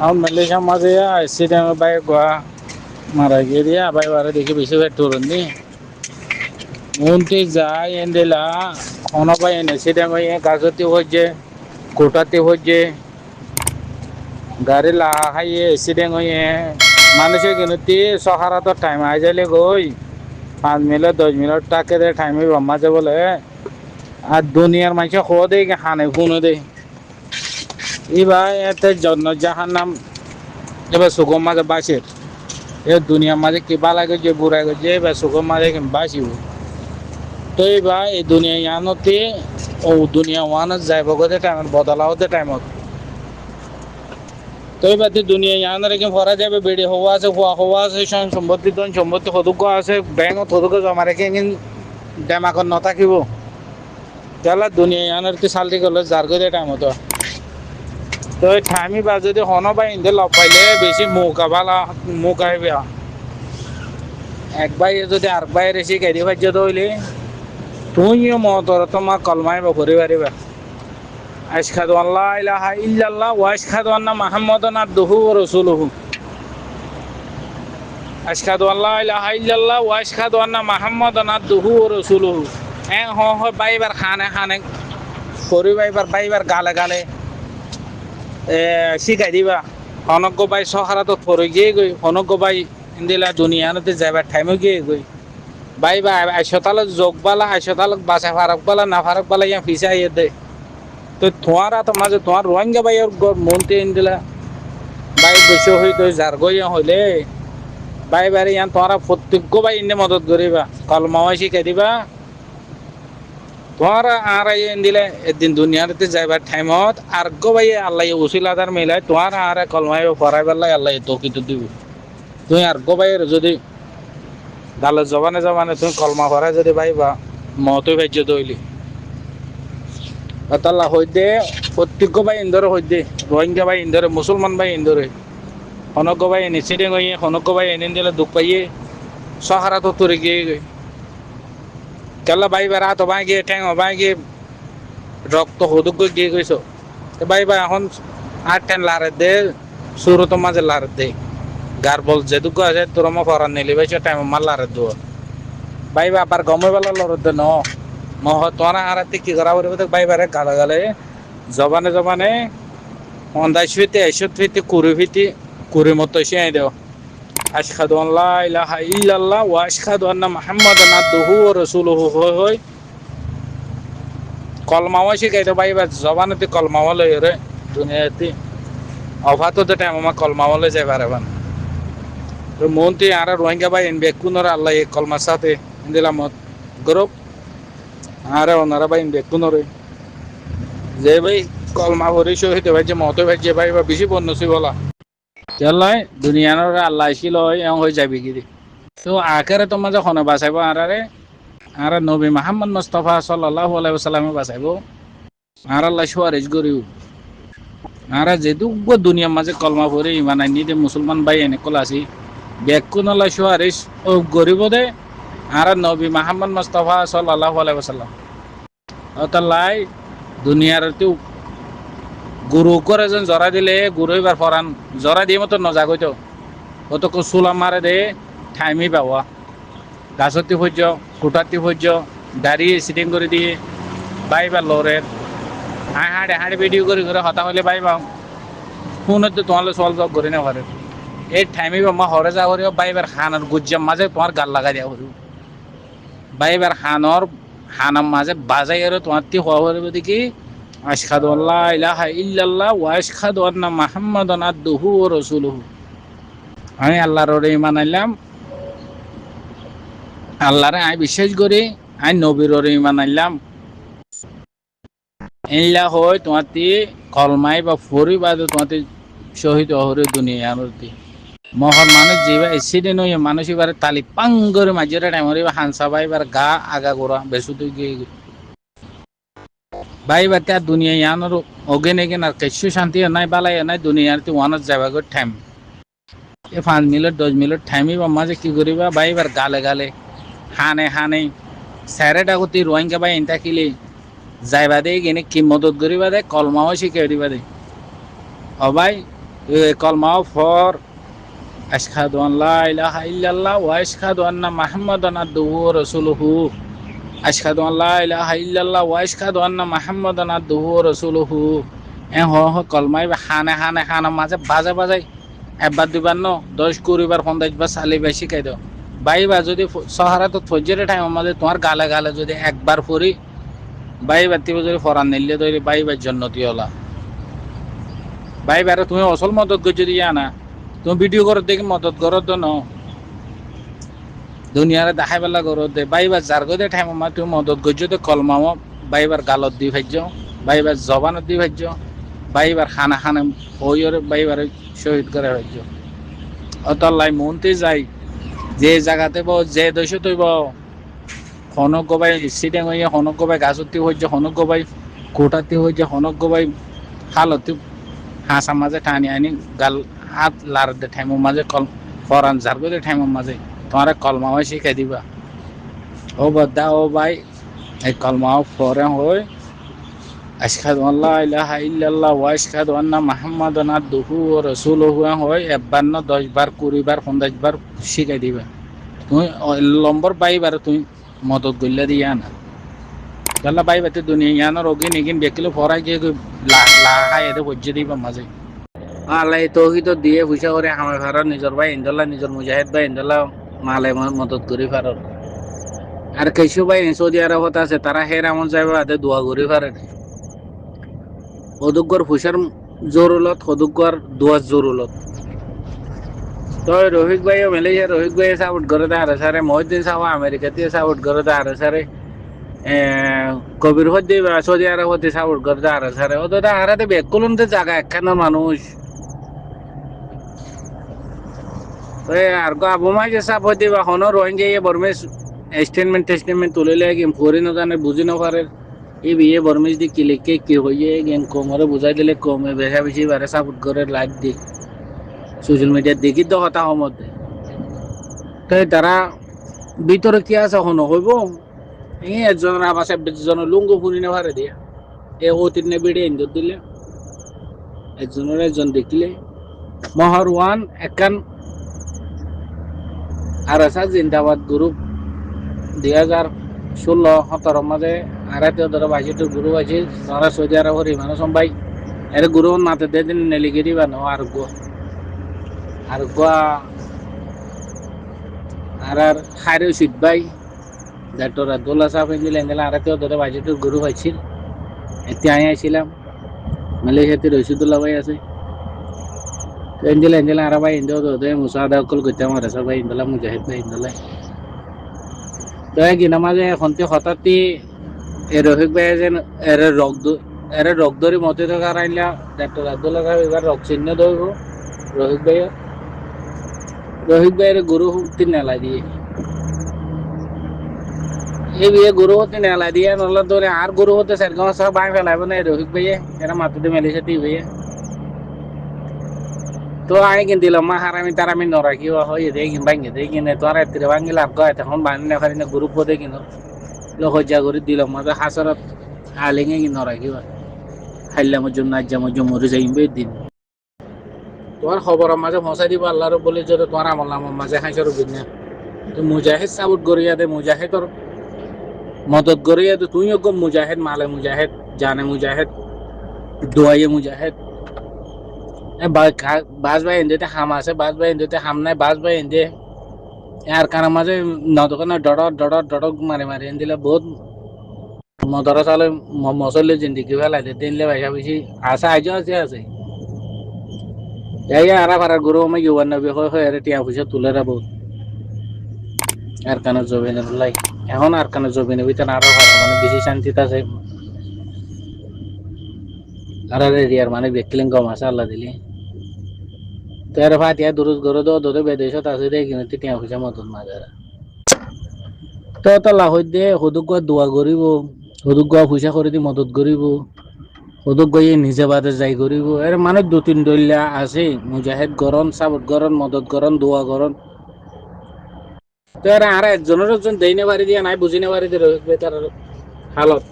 ಅವ್ನು ಮಲ್ಲೇಶ ಮಾದಯ್ಯ ಎಕ್ಸಿಡೆಂಟ್ ಬಾಯ್ ಗೋವಾ মারা গিয়ে দিয়ে আবার এবারে দেখি বেশি পেট্রোল নি মন্ত্রী যায় এন্দিলা অনবাই এনে সেটা গাছতে হচ্ছে কোটাতে হচ্ছে গাড়ি লাহাইয়ে এক্সিডেন্ট হয়ে মানুষের কিন্তু সহারা তো টাইম আই যাইলে গই 5 মিনিট 10 মিনিট টাকে দে টাইমে মাঝে বলে আর দুনিয়ার মানুষ খোয়া দেয় হানে ফুনো দেয় এবার এতে জন্য জাহার নাম এবার সুগম মাঝে বাসের এ দুনিয়ার মাঝে কিবা লাগে যে বুড়া গেছে এবার সুগম মাঝে বাসিব তো এবার এই দুনিয়া ইয়ানতে ও দুনিয়া ওয়ানত যাইব গতে টাইমত বদলা হতে টাইমত তো এবার দুনিয়া ইয়ান রেখে ভরা যাবে বেড়ে হওয়া আছে হওয়া আছে সম্পত্তি ধন সম্পত্তি সদুগ্য আছে ব্যাংকত সদুগ্য জমা রেখে ডেমাকত নথাকিব তাহলে দুনিয়া ইয়ানের কি সালটি করলে যার গতে টাইমত তো ঠামি বা যদি হন বা ইন্দে লব পাইলে বেশি মৌকা ভালা মৌকা হইবে একবার যদি আর বাইরে এসে গাড়ি বাজ্য হইলে তুমিও মতর তোমার কলমাই বা ঘুরে পারিবা আশহাদু আল্লা ইলাহা ইল্লাল্লাহ ওয়া আশহাদু আন্না মুহাম্মাদান আবদুহু ওয়া রাসূলুহু আশহাদু আল্লা ইলাহা ইল্লাল্লাহ ওয়া আশহাদু আন্না মুহাম্মাদান আবদুহু ওয়া রাসূলুহু বাইবার খানে খানে ঘুরে বাইবার গালে গালে শিখাই দিবা অনজ্ঞ বাই সহারা তো ফরে গিয়ে গই অনজ্ঞ বাই ইন্দিলা দুনিয়াতে যাবার টাইমে গিয়ে গই বাই বা আইসতালক যোগ বালা আইসতালক বাসা ফারাক বালা না ফারাক বালা ইয়া ফিসা ইয়ে দে তো তোমার তো মাঝে তোমার রোহিঙ্গা বাইয়ের মনতে ইন্দিলা বাই বসে হই তো যার গইয়া হইলে বাই বারে ইয়ান তোমার প্রত্যেক বাই ইন্দি মদত করিবা কলমাওয়াই শিখাই দিবা তোমার আর দিলে একদিন দুনিয়াতে যাইবার টাইমত আর গো ভাই আল্লাহ উসিলাদার মিলাই তোমার আর কলমাই পড়াই পেলাই আল্লাহ তো কিন্তু দিব তুমি আর গো ভাইয়ের যদি ডালের জবানে জবানে তুমি কলমা পড়াই যদি ভাইবা মতই ভাজ্য দইলি তাল্লা হইতে প্রত্যেক ভাই ইন্দরে হইতে রোহিঙ্গা ভাই ইন্দরে মুসলমান ভাই ইন্দরে হনজ্ঞ ভাই নিশ্চিত হইয়ে হনজ্ঞ ভাই এনে দিলে দুঃখ পাইয়ে সহারা তো তুরে গিয়ে গই কেলা বাই বা রাত বাই গিয়ে ঠ্যাং বাই গিয়ে রক্ত হদুক গিয়ে গেছো বাই বা এখন আর ঠ্যাং লারে দে সুরত মাঝে লারে দে গার বল যেদুক আছে তোর মা ফরান নিলি ভাই টাইম মার লারে দো বাই বা আবার গমে বেলা লড় দে নহ তোরা আর কি করা বলবে বাই বারে গালে গালে জবানে জবানে অন্দাইশ ফিতে আইসত ফিতে কুড়ি মতো এসে আই দেও আশহাদু আল্লা ইলাহা ইল্লাল্লাহ ওয়া আশহাদু আন্না মুহাম্মাদান আবদুহু ওয়া রাসূলুহু হই কলমাওয়া শিখাইতে পাইবা জবানেতে কলমাওয়া লই রে দুনিয়াতে অফাততে টাইম আমার কলমাওয়া লই যাই পারবান তো মন্ত্রী আর রোহিঙ্গা ভাই এন বেকুনর আল্লাহ এই কলমার সাথে দিলাম গরব আর ওনারা ভাই বেকুনরে যে ভাই কলমা ভরি শহীদ ভাই যে মত ভাই যে ভাই বা বেশি বন্যসি বলা তেলাই দুনিয়ার আল্লাহ ছিল এও হয়ে যাবে কি তো আখেরে তোমার যখন বাঁচাইব আর নবী মুহাম্মদ মুস্তাফা সাল্লাল্লাহু আলাইহি ওয়াসাল্লামে বাঁচাইব আর আল্লাহ সুয়ারিশ করিও আর যেটুক দুনিয়ার মাঝে কলমা পড়ে ইমান আনি দে মুসলমান ভাই এনে কলাসি বেকুন আল্লাহ সুয়ারিশ ও গরিব দে আর নবী মুহাম্মদ মুস্তাফা সাল্লাল্লাহু আলাইহি ওয়াসাল্লাম অতাল্লাই দুনিয়ার গুরু করে যেন জরা দিলে গুরু এবার ফরান জরা দিয়ে মতো নজাগত অত চুলা মারে দে ঠাইমি পাওয়া গাছতি সহ্য কুটাতি সহ্য গাড়ি সিটিং করে দিয়ে বাইবা লরের হাঁড়ে হাঁড়ে ভিডিও করে করে হতা হলে বাই পাও ফোনত তোমালে চল জব করে না ঘরে এই ঠাইমি মা হরে যা করিও বাইবার হানার গুজ্জাম মাঝে তোমার গাল লাগাই দেওয়া করিও বাইবার হানার মাঝে বাজাই আর তোমার তি হওয়া করবে দেখি আশহাদু আল্লা ইলাহা ইল্লাল্লাহ ওয়া আশহাদু আন্না মুহাম্মাদান আবদুহু ওয়া রাসূলুহু আমি আল্লাহর ঈমান আনলাম আল্লাহরে আমি বিশ্বাস করি আমি নবীর ঈমান আনলাম ইল্লা হয় তোমার কলমাই বা ফরি বা তোমার শহীদ অহরে দুনিয়ার মহর মানুষ যেবা এক্সিডেন্ট হয়ে মানুষ এবারে তালি পাং করে মাঝের টাইমরে হানসা বাই এবার গা আগা গোড়া বেসু তুই গিয়ে বাই বা তা দুনিয়া ইয়ানোর অগেন এগেন আর কিছু শান্তি নাই বালাই নাই দুনিয়ার ওয়ানত যাবা গো টাইম এ 5 মিনিট 10 মিনিট টাইমই বা মাঝে কি করিবা বাই এবার গালে গালে হানে স্যারে ডাকতি রোহিঙ্গা বাই এনটা কিলে যাইবা দে গেনে কি মদত করিবা দে কলমাও শিখে দিবা দে ও ভাই কলমা ফর আশহাদু আন লা ইলাহা ইল্লাল্লাহ ওয়া আশহাদু আন্না মুহাম্মাদান আবদুহু ওয়া রাসূলুহু আশহাদু আন লা ইলাহা ইল্লাল্লাহ ওয়া আশহাদু আন্না মুহাম্মাদান আবদুহু ওয়া রাসূলুহু কলমাই হানে হানে হানা মাঝে বাজে বাজে একবার দুইবার ন 10-20 বার 50 বার চালিবাই শিখাই দাও বাইবা যদি সহারাত ফজরের টাইম আমাদের তোমার গালে গালে যদি একবার পড়ি বাইবার থেকে যদি ফরান নিলে তৈরি বাইবার জন্য হলা বাইবারে তুমি অসল মদত করে যদি জানা তুমি ভিডিও করে দেখি মদত করো তো ন দুনিয়ারে দেখাই পেলা করো দে বাইবার যার গদে টাইম আমার তুমি মদত করছো তো কলমাও বাইবার গালত দি ভাজ্য বাইবার জবানত দি ভাজ্য বাইবার খানা খানা ওইরে বাইবারে শহীদ করে ভাজ্য অতল্লাই মনতে যাই যে জায়গাতে যে দেশে তৈব হনক গবাই সিডেং হইয়া হনক গবাই গাছতি হইছে হনক গবাই কোটাতি হইছে হনক গবাই হালতি হাঁসা মাঝে টানি আনি গাল হাত লার দে ঠাইমো মাঝে কল ফরান ঝাড়গো দে ঠাইমো মাঝে তোমার কলমাও শিখাই দিবা ও বদ্দা ও ভাই এই কলমাও ফরে হই আশহাদু আন লা ইলাহা ইল্লাল্লাহ ওয়া আশহাদু আন্না মুহাম্মাদান আবদুহু ওয়া রাসূলুহু হই 51 10 বার 20 বার 50 বার শিখাই দিবা তুমি নম্বর পাইবার তুমি মদত গইলা দিয়া না গল্লা পাইবাতে দুনিয়া ইয়ানো রোগী নিকিন বেকিলে ফরাই গিয়ে লাহাই এতে বজ্জে দিবা মাঝে আল্লাহ তৌহিদ দিয়ে পয়সা করে আমার ভারত নিজের ভাই ইন্দল্লা নিজের মুজাহিদ ভাই ইন্দল্লা মালে মদত করি ভারত আর কিছু ভাই সৌদি আরবত আছে তারা হের এমন যাবে হাতে দোয়া করি ভারত সদুগ্গর পয়সার জরুলত সদুগ্গর দোয়ার জরুলত তো রোহিত ভাইও মালয়েশিয়া রোহিত ভাইয়ে সাপোর্ট করে দেয় আরে সারে মহিউদ্দিন সাহা আমেরিকাতে সাপোর্ট করে দেয় আরে সারে কবির হদ্দি সৌদি আরবতে সাপোর্ট করে দেয় আরে সারে ও তো আরাতে বেকুলনতে জায়গা একখানা মানুষ আর আবুমাই যে সাপ হতে বা হনো রোহিঙ্গা ইয়ে বর্মেশ স্টেটমেন্ট তুলে লেগে ফরি না জানে বুঝি না পারে এই বিয়ে বর্মেশ দি কি লিখে কি হইয়ে গেম কমরে বুঝাই দিলে কমে বেশা বেশি বারে সাপোর্ট করে লাইক দি সোশ্যাল মিডিয়াত দেখি তো কথা সমতে তাই তারা ভিতরে কি আছে হনো হইব এই একজনের আবার 26 জনের লুঙ্গু ফুরি না পারে দিয়া এ অতির নে বেড়ে ইন্দর দিলে একজনের একজন দেখলে মহর ওয়ান একান আর আছে জিন্দাবাদ গ্রুপ 2016-17 মাঝে আড়াইতে ধরো 22টা গ্রুপ আছে তারা সৌদি আরবের ইমানো সম্ভাই এর গ্রুপ মাতে দিয়ে দিন নেলিগে দিবা নো আর গোয়া আর খাইরে উচিত ভাই ডাক্তার আব্দুল্লাহ সাহেব দিলে এনে আড়াইতে ধরো 22টা গ্রুপ আছে এতিয়া আমি আইছিলাম মালয়েশিয়াতে রশিদুল্লাহ ভাই আছে এঞ্জেলা আর ভাই ইন্দো দে মুসাদা কল গতে আমার সব ভাই ইন্দলা মুজাহিদ ভাই ইন্দলা তো কি নামাজে খন্তি হঠাৎই রোহিত ভাই যেন এর রক ধরে মতে থাকা আইলা ডাক্তার আব্দুল্লাহ সাহেব এবার রক চিহ্ন ধরব রোহিত ভাইয়ের গুরু হতে নেলা দিয়ে এই বিয়ে গুরু হতে নেলা দিয়ে নলা ধরে আর গুরু হতে সেরকম সব বাই ফেলাইব না রোহিত ভাইয়ে এরা মাতুতে মেলেছে ভাইয়া তো আই কিন দিলাম মা হারামি তারামি নরাকি হয়ে দেখি ভাঙ্গে দেখি না তো আর এতে ভাঙ্গি লাভ গয় তখন বানি না খালি না গ্রুপ হতে কিনো লজ্জা করে দিলাম মাঝে হাসরত আলিঙে কি নরাকি খাইলাম জন্য আজ আমার জমরে যাইবে দিন তোমার খবর মাঝে পৌঁছাই দিব আল্লাহর বলে যদি তোমার আমল নামার মাঝে খাইছর বিনা তো মুজাহিদ সাপোর্ট করিয়া দে মুজাহিদর মদত করিয়া দে তুই গো মুজাহিদ মালে মুজাহিদ জানে মুজাহিদ দোয়াইয়ে মুজাহিদ বাস ভাই এনতে হাম আছে বাস ভাই এনতে হাম নাই বাস ভাই এনতে আর কারণ মাঝে নদকানে ডড় মারে মারে এন দিলে বহুত মদর চালে মসলে জিন্দিগি ফেলাই দিলে ভাইসা বেশি আছে আইজ আছে এই আর ভাড়ার গরু আমি ইউয়ান নবী হয় আর টিয়া পয়সা তুলে রাখবো আর কানে জবিনের লাই এখন আর কানে জবিনের ভিতরে আরো ভাড়া মানে বেশি শান্তিতে আছে আর এরিয়ার মানে বেকিলিং কম আছে আল্লাহ দিলি তো এর ফাটিয়া দুরুজ গরু দো বেদেশত আছে দে কিন্তু টিয়া পয়সা মতন মাজারা তো তালা হই দে সদুক দোয়া করিব সদুক পয়সা করে দি মদত করিব সদুক গিয়ে নিজে বাদে যাই করিব এর মানে 2-3 দলিয়া আছে মুজাহিদ গরণ সাপোর্ট গরণ মদত গরণ দোয়া গরণ তো এর আর একজনের একজন দেই না পারি দিয়া নাই বুঝি না পারি দিয়ে তার হালত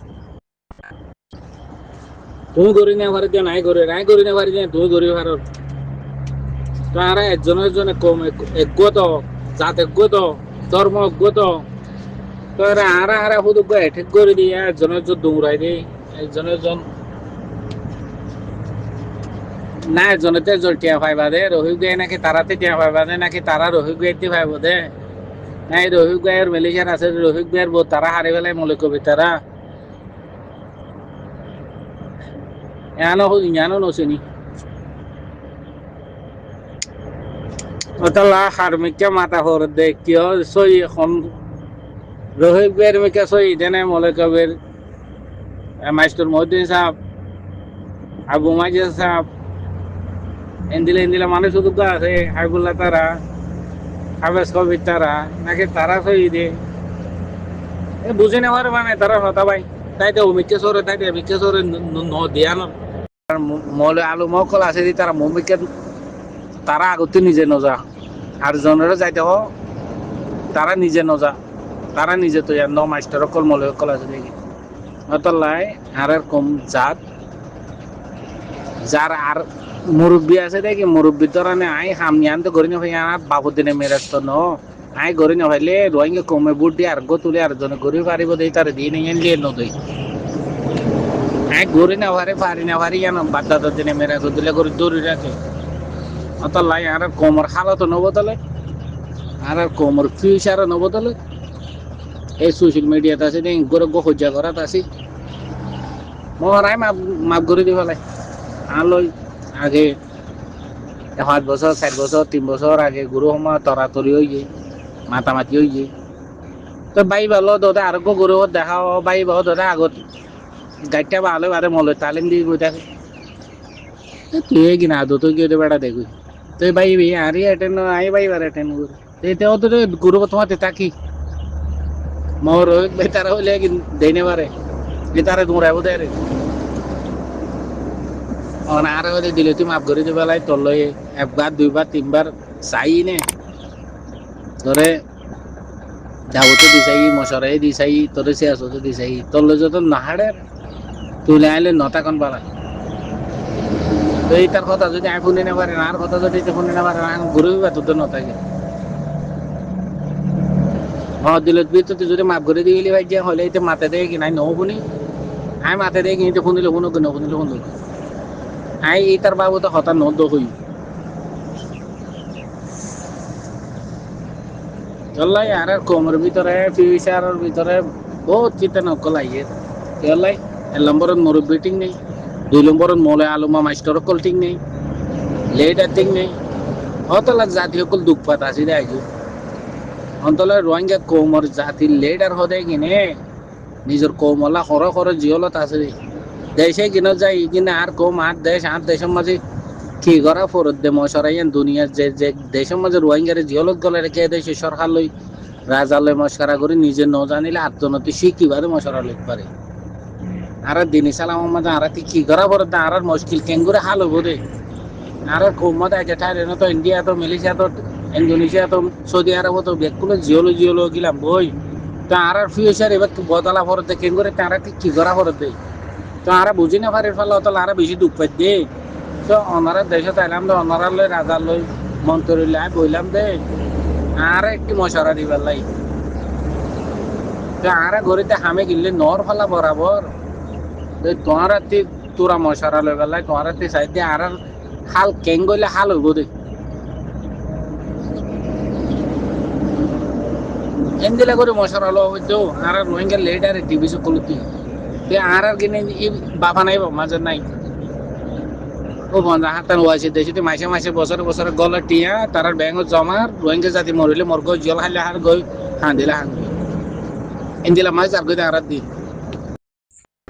তুমি করি না পারি দিয়া নাই করি না পারি দিয়া তুমি করি ভারত তারা একজনের জন্য কম একগত জাত একগত ধর্ম একগত তো এরা আরা আরা শুধু ঠিক করে দিয়ে একজনের জন দৌড়াই দেয় একজনের জন না একজনের তো একজন টিয়া পাইবা দে রহিক গায়ে নাকি তারাতে টিয়া পাইবা দে নাকি তারা রহিক গাইতে পাইব দে না এই রহিক গায়ের মেলেশিয়ার আছে রহিক গায়ের বউ তারা হারে বেলায় মলে কবি তারা এনো নচিনি ওতলা হারমিকা মাথা হর দে কিয় সই এখন রহিক গায়ের মিকা সই দেনে মলে কবির মাস্টার মহদ্দিন সাহেব আবু মাজিদ সাহেব এন্দিলে মানুষ শুধু আছে হাইবুল্লাহ তারা হাবেস কবির তারা নাকি তারা সই দে বুঝে নেওয়ার মানে তারা হতা ভাই তাই তো অমিকে সরে তাই অমিকে সরে দিয়ানো মলে আলু মকল আছে দি তারা মমিকে তারা আগতে নিজে নজা আর জনের যাইতে হ তারা নিজে নজা তারা নিজে তো ন মাস্টার কল মলে কল আছে দেখি অতলাই আর কম জাত যার আর মুরব্বী আছে দেখি মুরব্বী ধরনে আই হামনি আনতে গড়ি ভাই আর বাবুর দিনে মেরাজ তো ন আই গড়ি ভাইলে রোহিঙ্গা কমে বুট দিয়ে আর গো তুলে আর জনে গড়ি পারিব দেই তার দিয়ে নিয়ে নিয়ে নদই আই গড়ি না পারি না পারি জানো বাদ্দা দিনে মেরাজ দিলে গড়ি দৌড়ি রাখে অত লাই আর কোমর হালত নবদলে আর কোমর ফিউচার নবদলে এই সোশ্যাল মিডিয়াতে আছে দেখ গড়ে গো হজ্জা করাত আছে মহারায় মাপ করে দিব লাই আলোই আগে 5 বছর 4 বছর 3 বছর আগে গুরু সময় তরাতরি হয়ে যায় মাতামাতি হয়ে যায় তো বাই ভালো দাদা আর গুরু দেখাও বাই ভালো দাদা আগত গাইটা ভালো বারে মলে তালিম দিয়ে বই থাকে তুই কিনা আদো তুই কি বেড়া দেখবি তুই বাই আরে অ্যাটেন্ড আই বাই বার অ্যাটেন্ড করি এতেও তো গুরু তোমার তাকি মোর বেতারা হলে দেনে পারে বেতারে দৌড়াবো দেয় আর হলে দিলে তুই মাফ করে দিবে লাই তোর লয়ে একবার দুইবার তিনবার চাই নে ধরে যাবতো দিছাই মশারাই দিছাই তোরে সে আসো দিছাই তোর লয়ে যত নাহাড়ে তুই আইলে নটা কোন পালা তো এইটার কথা যদি আমি শুনে না পারে আর কথা যদি শুনে না পারে ঘুরে বা তোর নটাকে দিলত তুই যদি মাফ করে দিলি ভাই যে হলে এটা মাথা দেয় কি নাই নবনি আমি মাথা দেয় কিন্তু শুনিলে শুনো কি নশুনিলে শুনো আই এইটার বাবু তো হঠাৎ নদ হই চল্লাই আর কোমর ভিতরে ফিউচারের ভিতরে বহুত চিন্তা নকল আইয়ে চল্লাই 1 নম্বরত মুরব্বী ঠিক নেই 2 নম্বরত মলে আলুমা মাস্টার কল ঠিক নেই লেডার ঠিক নেই অতলা জাতি সকল দুঃখ পাত আছে দে আইজু অন্তলা রোহিঙ্গা কোমর জাতির লেডার হদে কিনে নিজের কৌমলা সর জিয়লত আছে দেশে কিনে যাই কিনে আর কম 8 দেশের মাঝে কি করা ফরত দে মশারাইয়ান দুনিয়ার যে দেশের মাঝে রোহিঙ্গারে জিয়লত গলে রেখে দেশে সরকার লই রাজা লই মস্কারা করে নিজে ন জানিলে আত্মনতি সে কিভাবে মশারা লিখ পারে আর দিনী সালাম মাঝে আর কি করা ফরত আর মুশকিল কেঙ্গুরে হাল হবো রে আর কৌমত আগে ঠাইরে তো ইন্ডিয়া তো মালয়েশিয়া তো ইন্দোনেশিয়া তো সৌদি আরব তো বেকুলো জিওলো গিলাম বই তো আর ফিউচার এবার বদলা ফরত দে কেঙ্গুরে তারা কি করা ফরত দে তো আর বুঝি না পারে ফেলা তো আর বেশি দুঃখ পাই দে তো ওনারা দেশে তাইলাম তো ওনারা লই রাজা লই মন্ত্রী লাই বইলাম দে আর একটি মশারা দিবার লাই তো আর গড়িতে হামে গিললে নর ফেলা বরাবর তোমার তোরা মশারা লই বেলাই তোমার সাইডে আর হাল কেং গইলে হাল হইব দে এন্দিলা করে মশারা লো হইতো আর রোহিঙ্গা লেডার টিভি সকলতি তে আর কিনে বাবা নাই মাঝে নাই ও বন্ধা হাতান ওয়াইছে দেশে মাসে বছরে গলা টিয়া তার ব্যাংক জমা রোহিঙ্গা জাতি মরিলে মরগ জল হাইলে হার গই হাঁদিলা এন্দিলা মাছ আর গই আর দি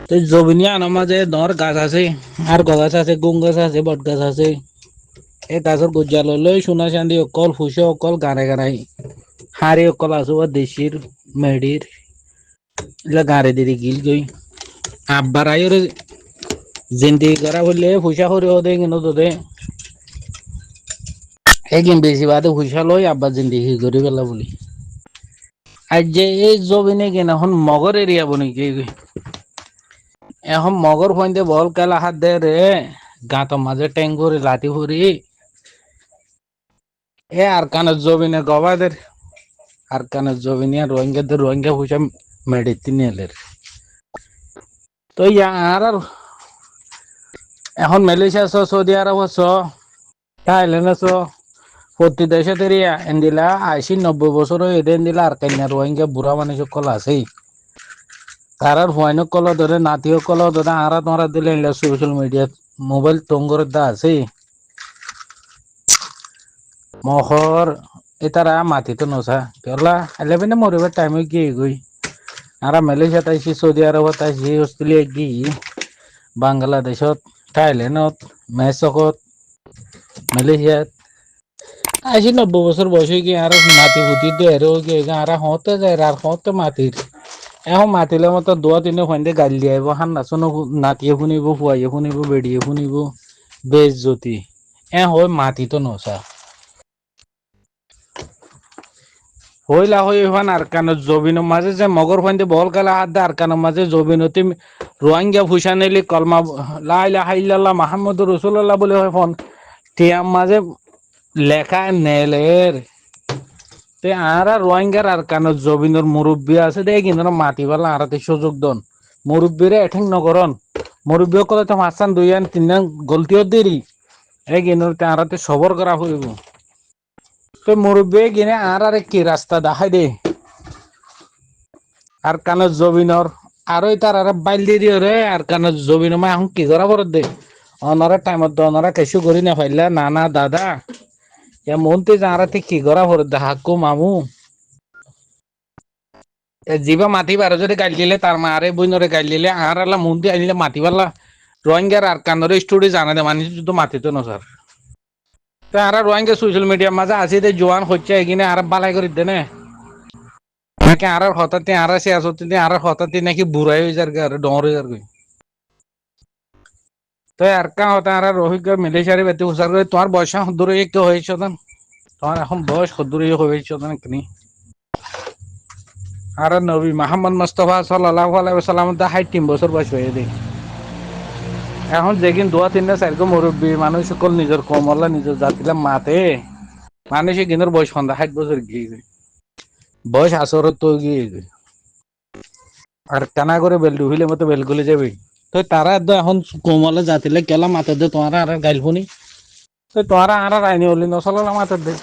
তো জমিনিয়া মাঝে নর গাছ আছে আর গাছ আছে গুং গাছ আছে বট গাছ আছে এই গাছের গজ্জা লই সোনা চান্দি অকল ফুসে অকল গানে হাড়ি অকল আছো দেশির মেডির এগুলা গাড়ে দিদি গিল গই আব্বার আইরে জিন্দি করা বললে ফুসা করে ওদের কিন্তু তোদের একদিন বেশি বাদে ফুসা লই আব্বার জিন্দিগি করে পেলা বলি আর যে এই জমিনে কেন এখন মগর এরিয়া বনি কে এখন মগর ফোনতে বল কালা হাত দে রে গাঁত মাঝে ট্যাং করে লাঠি ফুরি এ আরকানের জমিনে গবাদের আরকানের জমিনে রোহিঙ্গাদের রোহিঙ্গা পয়সা মেডিতে নিলের তো আর এখন মালয়েশিয়া আছো সৌদি আরব আছো থাইল্যান্ড আছো প্রতি দেশে তেরিয়া এন্দিলা 80-90 বছর এদের দিলা আর কান্না রোহিঙ্গা বুড়া মানুষ সকল আছেই তারার হুয়াইনক কল ধরে নাতিও কল ধরে আরা তোমরা দিলে সোশ্যাল মিডিয়াত মোবাইল টঙ্গর দা আছেই মহর এতারা মাটিতে নসা কেলা এলেভেনে মরিবার টাইমে গিয়ে গই আরা মালয়েশিয়া তাইছি সৌদি আরব তাইছি অস্ট্রেলিয়া গিয়ে বাংলাদেশত থাইল্যান্ডত মেসকত মালয়েশিয়াত 80-90 বছর বয়স হয়ে গিয়ে আর মাটি ফুটি দিয়ে আর হতে যায় আর হতে মাটির এখন মাতিলে মতো 2-3 ফাইন্দে গালি দিয়ে আইব হান নাচনো নাতিয়ে শুনিব ফুয়াইয়ে শুনিব বেড়িয়ে শুনিব বেশ জ্যোতি হয় মাটি তো নসা হইলা হই ফান আর কান জবিনের মাঝে যে মগর ফাইন্দে বল গেলা হাত আর কানের মাঝে জবিনতি রোহিঙ্গা ফুসা নিলি কলমা লা ইলাহা ইল্লাল্লাহ মুহাম্মাদুর রাসূলুল্লাহ বলে হয় ফোন টিয়াম মাঝে লেখা নেলের তে আরা রোহিঙ্গার আর কান জবিনের মুরব্বী আছে দে কিন্তু মাতিবালা আরাতে সুযোগ দন মুরব্বীরে এঠেং নগরন মুরব্বী কলে তো মাসান 2-3 গলতিও দেরি এই কিন্তু আরাতে সবর করা হইব তো মুরব্বী কিনে আর কি রাস্তা দেখাই দে আর কান জবিনর আর তার আর বাইল দিয়ে দিও রে আর কান জবিন মা এখন কি করা পড়ে দে অনারা টাইমত অনারা কিছু করি না পাইলা না দাদা মনতে যারাতে কি করা পড়ে দে হাকু মামু জিবা মাতি বারো যদি গাইল দিলে তার মা আরে বইনরে গাইল দিলে আর আল্লাহ মন্দি আনিলে মাতি পারলা রোহিঙ্গার আর কানরে স্টোরি জানা দে মানুষ শুধু মাতিতো না স্যার তো আর রোহিঙ্গা সোশ্যাল মিডিয়ার মাঝে আছে দে জোয়ান হচ্ছে এগিনে আর বালাই করে দে না নাকি আর হঠাৎ আর শেষ হতে আর হঠাৎ নাকি বুড়াই হয়ে যার আর ডর হয়ে যার তো আর কা হতা আর রোহিঙ্গা মিলেশিয়ারে বেতে উসার করে তোমার বয়স দূরে কেউ হয়েছ তোমার এখন বয়স দূরে হয়েছ কিনি আর নবী মোহাম্মদ মুস্তাফা সাল্লাল্লাহু আলাইহি ওয়াসাল্লাম দা 60 বছর বয়স হয়ে দেয় এখন যেদিন 2-3-4 মুরব্বী মানুষ সকল নিজের কমলা নিজের জাতিলা মাতে মানুষে কিনের বয়স 60 বছর গিয়ে বয়স আসরত তো গিয়ে আর কানা করে বেলডু হইলে মতো বেলগুলি যাবে তো তারা এখন কমলা জাতিলে কেলা মাতে দে তোমার আর গাইল শুনি তো তোমার আর আইনি হলি নচলা মাতে দে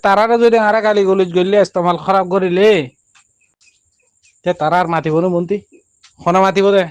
তারা যদি আর গালি গলিজ গলি ইস্তেমাল খারাপ করিলে তারা আর মাতিব না মন্ত্রী খনা মাতিব দে